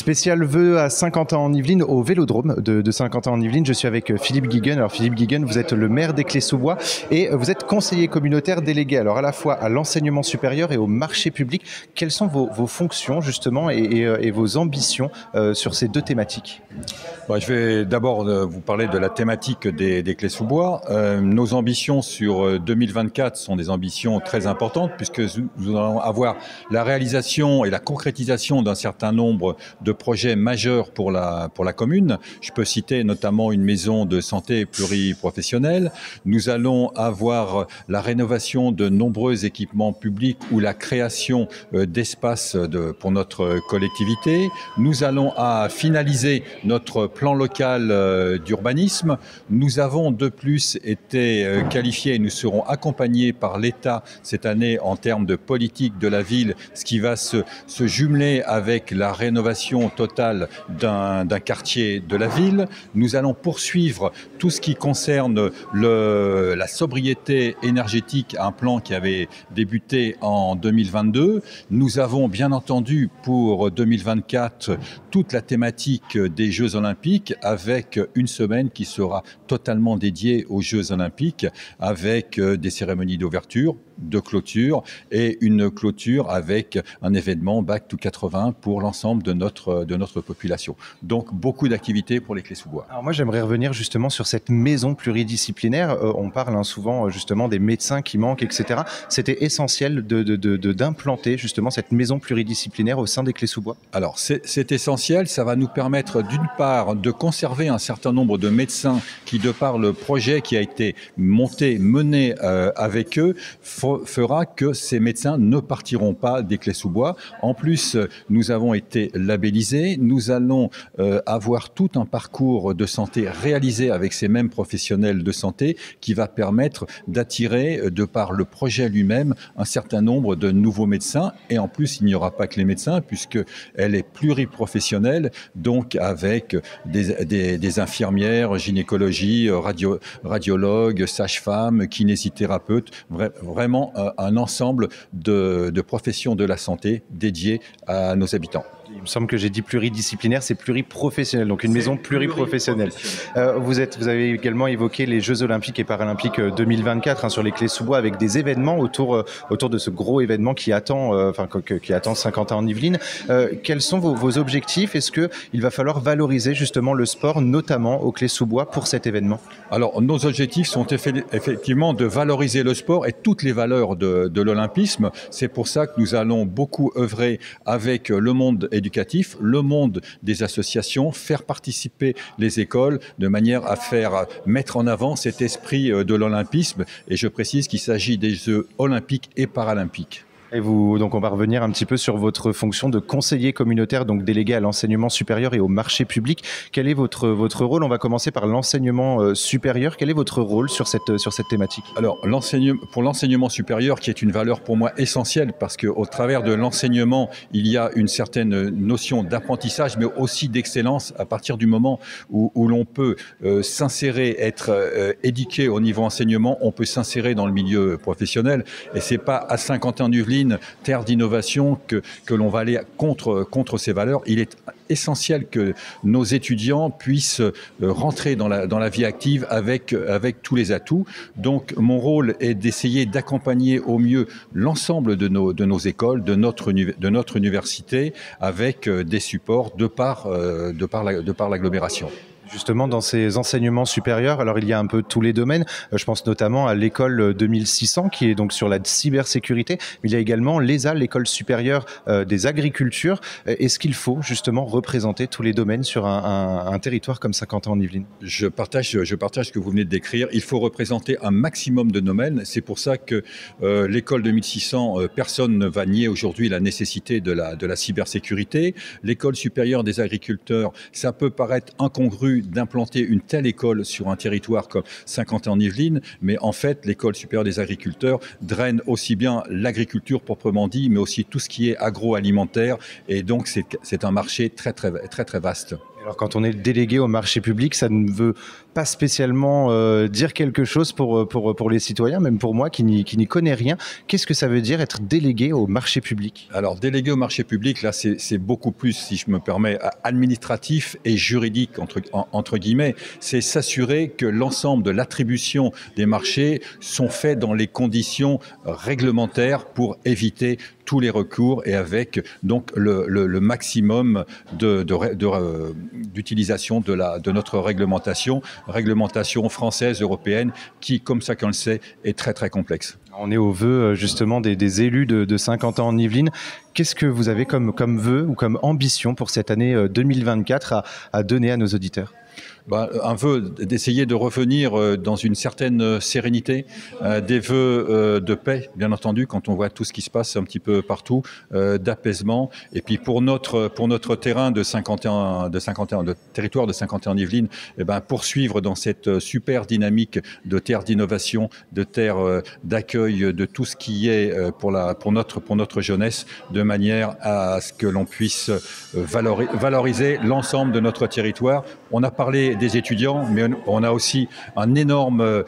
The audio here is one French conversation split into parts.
Spécial vœux à Saint-Quentin-en-Yvelines, au Vélodrome de Saint-Quentin-en-Yvelines. Je suis avec Philippe Guiguen. Alors Philippe Guiguen, vous êtes le maire d'Éclès-sous-Bois et vous êtes conseiller communautaire délégué alors à la fois à l'enseignement supérieur et au marché public. Quelles sont vos fonctions justement et vos ambitions sur ces deux thématiques? Je vais d'abord vous parler de la thématique d'Éclès-sous-Bois. Nos ambitions sur 2024 sont des ambitions très importantes puisque nous allons avoir la réalisation et la concrétisation d'un certain nombre de projets majeurs pour la commune. Je peux citer notamment une maison de santé pluriprofessionnelle. Nous allons avoir la rénovation de nombreux équipements publics ou la création d'espaces pour notre collectivité. Nous allons finaliser notre plan local d'urbanisme. Nous avons de plus été qualifiés et nous serons accompagnés par l'État cette année en termes de politique de la ville, ce qui va se jumeler avec la rénovation totale d'un quartier de la ville. Nous allons poursuivre tout ce qui concerne la sobriété énergétique, un plan qui avait débuté en 2022. Nous avons bien entendu pour 2024 toute la thématique des Jeux Olympiques avec une semaine qui sera totalement dédiée aux Jeux Olympiques avec des cérémonies d'ouverture, de clôture et une clôture avec un événement Back to 80 pour l'ensemble de notre population. Donc beaucoup d'activités pour l'Éclès-sous-Bois. Alors moi j'aimerais revenir justement sur cette maison pluridisciplinaire. On parle souvent justement des médecins qui manquent, etc. C'était essentiel d'implanter justement cette maison pluridisciplinaire au sein d'Éclès-sous-Bois. Alors c'est essentiel, ça va nous permettre d'une part de conserver un certain nombre de médecins qui, de par le projet qui a été mené avec eux, fera que ces médecins ne partiront pas d'Éclès-sous-Bois. En plus, nous avons été labellisés. Nous allons avoir tout un parcours de santé réalisé avec ces mêmes professionnels de santé qui va permettre d'attirer, de par le projet lui-même, un certain nombre de nouveaux médecins. Et en plus, il n'y aura pas que les médecins puisqu'elle est pluriprofessionnelle, donc avec des infirmières, gynécologie, radiologues, sages-femmes, kinésithérapeutes, vraiment un ensemble de professions de la santé dédiées à nos habitants. Il me semble que j'ai dit pluridisciplinaire, c'est pluriprofessionnel, donc une maison pluriprofessionnelle. Vous avez également évoqué les Jeux Olympiques et Paralympiques 2024 sur l'Éclès-sous-Bois avec des événements autour de ce gros événement qui attend Saint-Quentin-en-Yvelines. Quels sont vos objectifs? Est-ce qu'il va falloir valoriser justement le sport, notamment au Clès-sous-Bois, pour cet événement? Alors, nos objectifs sont effectivement de valoriser le sport et toutes les valeurs de l'olympisme. C'est pour ça que nous allons beaucoup œuvrer avec le monde éducatif, le monde des associations, faire participer les écoles de manière à faire mettre en avant cet esprit de l'olympisme. Et je précise qu'il s'agit des Jeux olympiques et paralympiques. Et donc on va revenir un petit peu sur votre fonction de conseiller communautaire, donc délégué à l'enseignement supérieur et au marché public. Quel est votre rôle? On va commencer par l'enseignement supérieur. Quel est votre rôle sur cette thématique? Alors, pour l'enseignement supérieur, qui est une valeur pour moi essentielle, parce qu'au travers de l'enseignement, il y a une certaine notion d'apprentissage, mais aussi d'excellence à partir du moment où l'on peut s'insérer, être éduqué au niveau enseignement, on peut s'insérer dans le milieu professionnel. Et c'est pas à Saint-Quentin-en-Yvelines, terre d'innovation, que l'on va aller contre ces valeurs. Il est essentiel que nos étudiants puissent rentrer dans la vie active avec tous les atouts. Donc mon rôle est d'essayer d'accompagner au mieux l'ensemble de nos écoles, de notre université, avec des supports de par l'agglomération. Justement, dans ces enseignements supérieurs, alors il y a un peu tous les domaines. Je pense notamment à l'école 2600 qui est donc sur la cybersécurité. Mais il y a également l'ESA, l'école supérieure des agricultures. Est-ce qu'il faut justement représenter tous les domaines sur un territoire comme Saint-Quentin-en-Yvelines? Je partage ce que vous venez de décrire. Il faut représenter un maximum de domaines. C'est pour ça que l'école 2600, personne ne va nier aujourd'hui la nécessité de la cybersécurité. L'école supérieure des agriculteurs, ça peut paraître incongru d'implanter une telle école sur un territoire comme Saint-Quentin-en-Yvelines, mais en fait, l'école supérieure des agriculteurs draine aussi bien l'agriculture proprement dit, mais aussi tout ce qui est agroalimentaire, et donc c'est un marché très vaste. Alors quand on est délégué au marché public, ça ne veut pas spécialement dire quelque chose pour les citoyens, même pour moi qui n'y connais rien. Qu'est-ce que ça veut dire être délégué au marché public? Alors, délégué au marché public, là, c'est beaucoup plus, si je me permets, administratif et juridique, entre guillemets. C'est s'assurer que l'ensemble de l'attribution des marchés sont faits dans les conditions réglementaires pour éviter tous les recours et avec donc le maximum d'utilisation de notre réglementation française, européenne, qui, comme chacun le sait, est très très complexe. On est au vœu justement des élus de Saint-Quentin en Yvelines. Qu'est-ce que vous avez comme vœu ou comme ambition pour cette année 2024 à donner à nos auditeurs? Un vœu d'essayer de revenir dans une certaine sérénité, des vœux de paix, bien entendu, quand on voit tout ce qui se passe un petit peu partout, d'apaisement. Et puis pour notre terrain de territoire de Saint-Quentin-en-Yvelines, poursuivre dans cette super dynamique de terre d'innovation, de terre d'accueil de tout ce qui est pour notre jeunesse, de manière à ce que l'on puisse valoriser l'ensemble de notre territoire. On a parlé des étudiants, mais on a aussi un énorme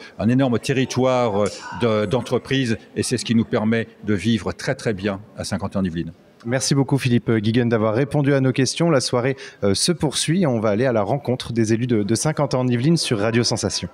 territoire d'entreprises et c'est ce qui nous permet de vivre très très bien à Saint-Quentin-en-Yvelines. Merci beaucoup Philippe Guiguen d'avoir répondu à nos questions. La soirée se poursuit et on va aller à la rencontre des élus de Saint-Quentin-en-Yvelines sur Radio Sensation.